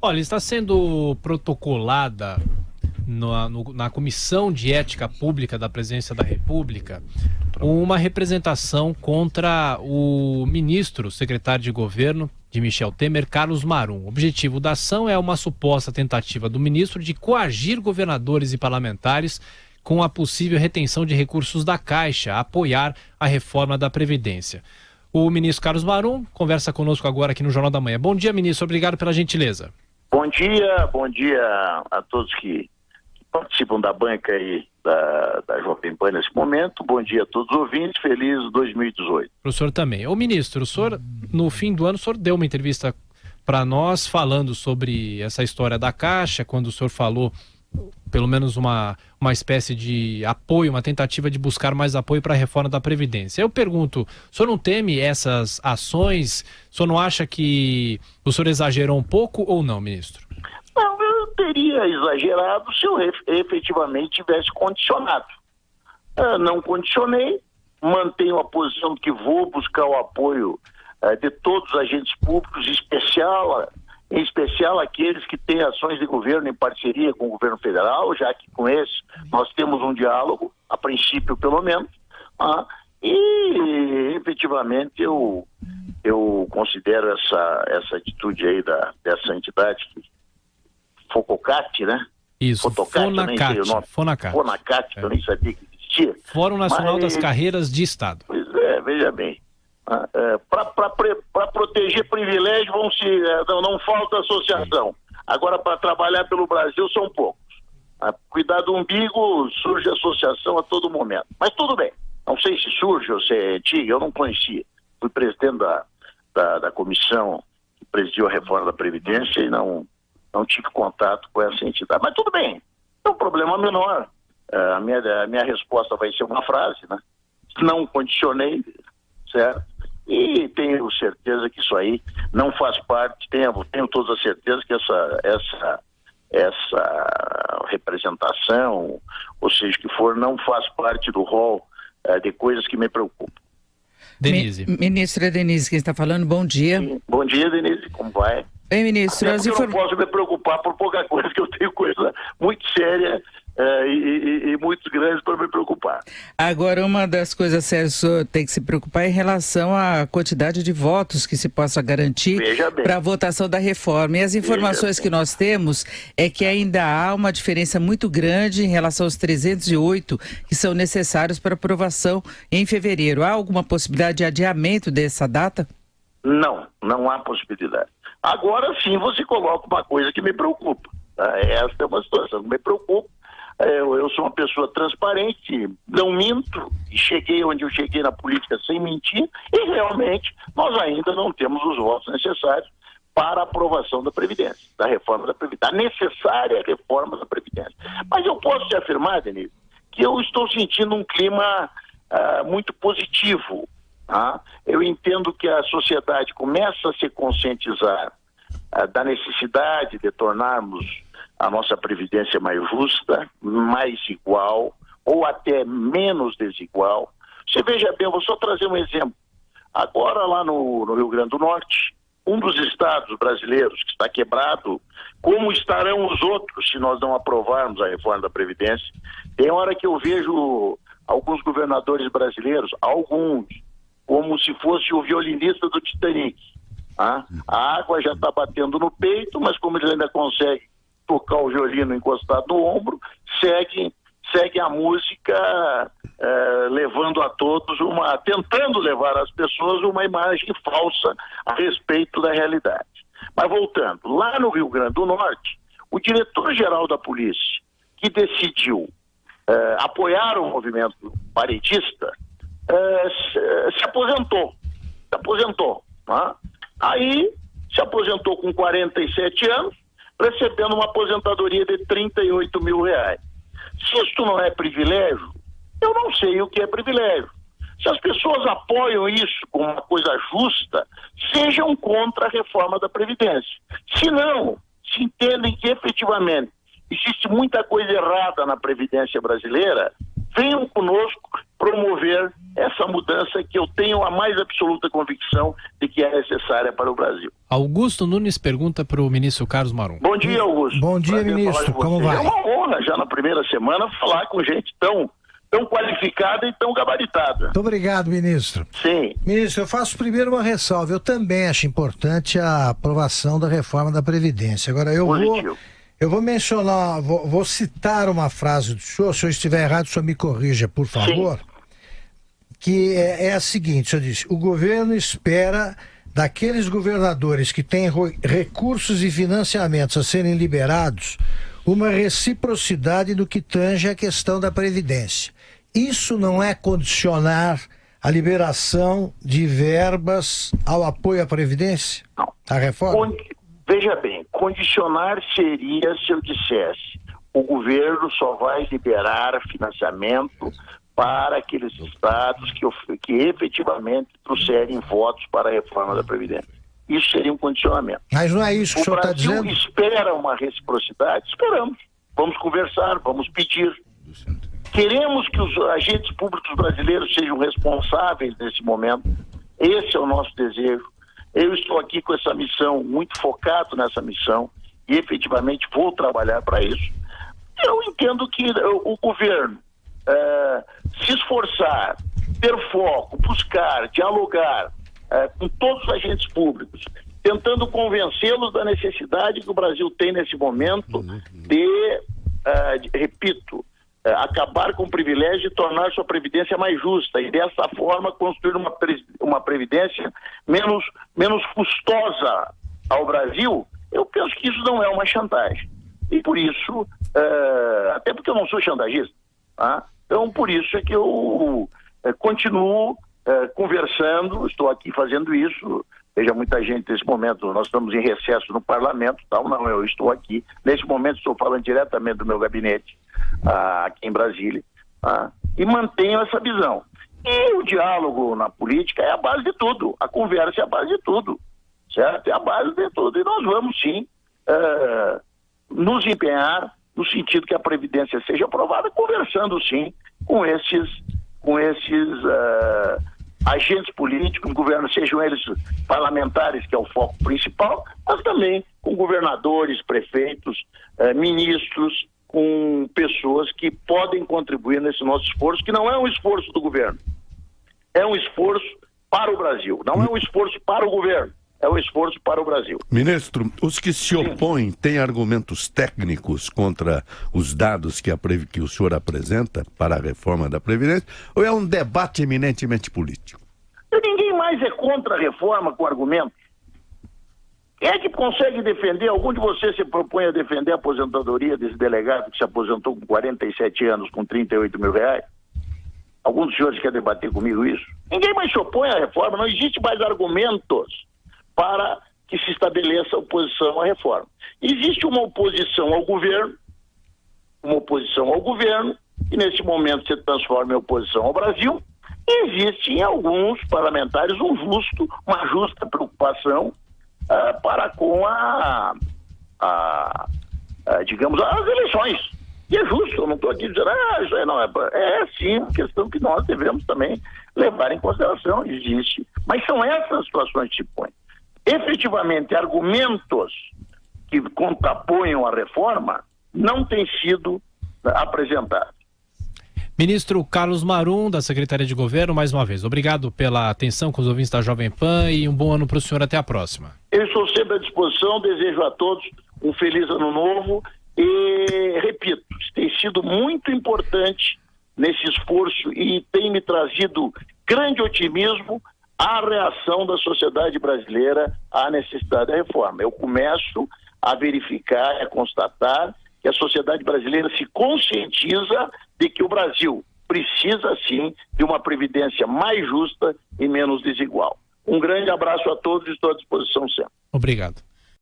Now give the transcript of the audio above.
Olha, está sendo protocolada na Comissão de Ética Pública da Presidência da República uma representação contra o ministro, secretário de governo de Michel Temer, Carlos Marum. O objetivo da ação é uma suposta tentativa do ministro de coagir governadores e parlamentares com a possível retenção de recursos da Caixa a apoiar a reforma da Previdência. O ministro Carlos Marum conversa conosco agora aqui no Jornal da Manhã. Bom dia, ministro. Obrigado pela gentileza. Bom dia a todos que participam da banca aí da Jovem Pan nesse momento. Bom dia a todos os ouvintes. Feliz 2018. Para o senhor também. Ô ministro, o senhor, no fim do ano, o senhor deu uma entrevista para nós falando sobre essa história da Caixa, quando o senhor falou pelo menos uma espécie de apoio, uma tentativa de buscar mais apoio para a reforma da Previdência. Eu pergunto, o senhor não teme essas ações? O senhor não acha que o senhor exagerou um pouco ou não, ministro? Não, eu teria exagerado se eu efetivamente tivesse condicionado. Não condicionei, mantenho a posição de que vou buscar o apoio de todos os agentes públicos, em especial aqueles que têm ações de governo em parceria com o governo federal, já que com esse nós temos um diálogo, a princípio pelo menos, e efetivamente eu considero essa atitude aí dessa entidade, Fococate, né? Isso, Fonacate, que eu nem sabia que existia. Fórum Nacional das Carreiras de Estado. Pois é, veja bem. Para proteger privilégio não falta associação. Agora, para trabalhar pelo Brasil são poucos. Cuidar do umbigo, surge associação a todo momento. Mas tudo bem. Não sei se surge ou se é antiga, eu não conhecia. Fui presidente da comissão que presidiu a reforma da Previdência e não tive contato com essa entidade. Mas tudo bem. É um problema menor. A minha resposta vai ser uma frase, né? Não condicionei, certo? E tenho certeza que isso aí não faz parte, tenho toda a certeza que essa representação, ou seja, que for, não faz parte do rol de coisas que me preocupam. Denise. Ministra Denise, quem está falando, bom dia. Sim. Bom dia, Denise, como vai? Bem, ministro, eu não posso me preocupar por pouca coisa, que eu tenho coisa muito séria e muito grande para me preocupar. Agora, uma das coisas sérias que o senhor tem que se preocupar é em relação à quantidade de votos que se possa garantir para a votação da reforma. E as informações que nós temos é que ainda há uma diferença muito grande em relação aos 308 que são necessários para aprovação em fevereiro. Há alguma possibilidade de adiamento dessa data? Não há possibilidade. Agora sim você coloca uma coisa que me preocupa. Essa é uma situação que me preocupa. Eu sou uma pessoa transparente, não minto, e cheguei onde eu cheguei na política sem mentir, e realmente nós ainda não temos os votos necessários para a aprovação da Previdência, da reforma da Previdência, a necessária reforma da Previdência. Mas eu posso te afirmar, Denise, que eu estou sentindo um clima muito positivo. Eu entendo que a sociedade começa a se conscientizar da necessidade de tornarmos a nossa Previdência mais justa, mais igual, ou até menos desigual. Você veja bem, eu vou só trazer um exemplo. Agora lá no Rio Grande do Norte, um dos estados brasileiros que está quebrado, como estarão os outros se nós não aprovarmos a reforma da Previdência? Tem hora que eu vejo alguns governadores brasileiros, como se fosse o violinista do Titanic. A água já está batendo no peito, mas como eles ainda conseguem tocar o violino encostado no ombro, segue a música levando a todos tentando levar às pessoas uma imagem falsa a respeito da realidade. Mas voltando, lá no Rio Grande do Norte, o diretor-geral da polícia, que decidiu apoiar o movimento paredista, se aposentou. Aí se aposentou com 47 anos, recebendo uma aposentadoria de 38 mil reais. Se isto não é privilégio, eu não sei o que é privilégio. Se as pessoas apoiam isso como uma coisa justa, sejam contra a reforma da Previdência. Se não, se entendem que efetivamente existe muita coisa errada na Previdência brasileira, venham conosco promover essa mudança que eu tenho a mais absoluta convicção de que é necessária para o Brasil. Augusto Nunes pergunta para o ministro Carlos Marum. Bom dia, Augusto. Bom dia, ministro. Como vai? É uma honra já na primeira semana falar com gente tão qualificada e tão gabaritada. Muito obrigado, ministro. Sim. Ministro, eu faço primeiro uma ressalva. Eu também acho importante a aprovação da reforma da Previdência. Agora, eu vou mencionar, vou citar uma frase do senhor. Se eu estiver errado, o senhor me corrija, por favor. Sim. Que é a seguinte, o senhor disse: o governo espera daqueles governadores que têm recursos e financiamentos a serem liberados uma reciprocidade no que tange a questão da Previdência. Isso não é condicionar a liberação de verbas ao apoio à Previdência? Não. A reforma? Veja bem, condicionar seria se eu dissesse: o governo só vai liberar financiamento para aqueles estados que efetivamente trouxerem votos para a reforma da Previdência. Isso seria um condicionamento. Mas não é isso que o senhor está dizendo? O Brasil espera uma reciprocidade? Esperamos. Vamos conversar, vamos pedir. Queremos que os agentes públicos brasileiros sejam responsáveis nesse momento. Esse é o nosso desejo. Eu estou aqui com essa missão, muito focado nessa missão, e efetivamente vou trabalhar para isso. Eu entendo que o governo se esforçar, ter foco, buscar, dialogar com todos os agentes públicos, tentando convencê-los da necessidade que o Brasil tem nesse momento de, repito, acabar com o privilégio de tornar sua previdência mais justa e dessa forma construir uma previdência menos custosa ao Brasil. Eu penso que isso não é uma chantagem. E por isso, até porque eu não sou chantagista, tá? Então por isso é que eu continuo conversando, estou aqui fazendo isso. Veja, muita gente nesse momento, nós estamos em recesso no parlamento, tal, não, eu estou aqui, nesse momento estou falando diretamente do meu gabinete, aqui em Brasília, e mantenho essa visão. E o diálogo na política é a base de tudo, a conversa é a base de tudo, certo? É a base de tudo, e nós vamos sim nos empenhar no sentido que a Previdência seja aprovada, conversando sim com esses agentes políticos, governo, sejam eles parlamentares, que é o foco principal, mas também com governadores, prefeitos, ministros, com pessoas que podem contribuir nesse nosso esforço, que não é um esforço do governo, é um esforço para o Brasil, não é um esforço para o governo, é um esforço para o Brasil. Ministro, os que se opõem têm argumentos técnicos contra os dados que o senhor apresenta para a reforma da Previdência, ou é um debate eminentemente político? Ninguém mais é contra a reforma com argumentos. Quem é que consegue defender? Algum de vocês se propõe a defender a aposentadoria desse delegado que se aposentou com 47 anos, com 38 mil reais? Algum dos senhores quer debater comigo isso? Ninguém mais se opõe à reforma, não existe mais argumentos para que se estabeleça oposição à reforma. Existe uma oposição ao governo, que nesse momento se transforma em oposição ao Brasil, e existe em alguns parlamentares uma justa preocupação para com digamos, as eleições. E é justo, eu não estou aqui dizendo, isso aí não é sim uma questão que nós devemos também levar em consideração, existe. Mas são essas situações que se põem. Efetivamente, argumentos que contraponham a reforma não têm sido apresentados. Ministro Carlos Marum, da Secretaria de Governo, mais uma vez, obrigado pela atenção com os ouvintes da Jovem Pan e um bom ano para o senhor. Até a próxima. Eu estou sempre à disposição, desejo a todos um feliz ano novo e, repito, tem sido muito importante nesse esforço e tem me trazido grande otimismo a reação da sociedade brasileira à necessidade da reforma. Eu começo a verificar, a constatar que a sociedade brasileira se conscientiza de que o Brasil precisa, sim, de uma previdência mais justa e menos desigual. Um grande abraço a todos e estou à disposição sempre. Obrigado.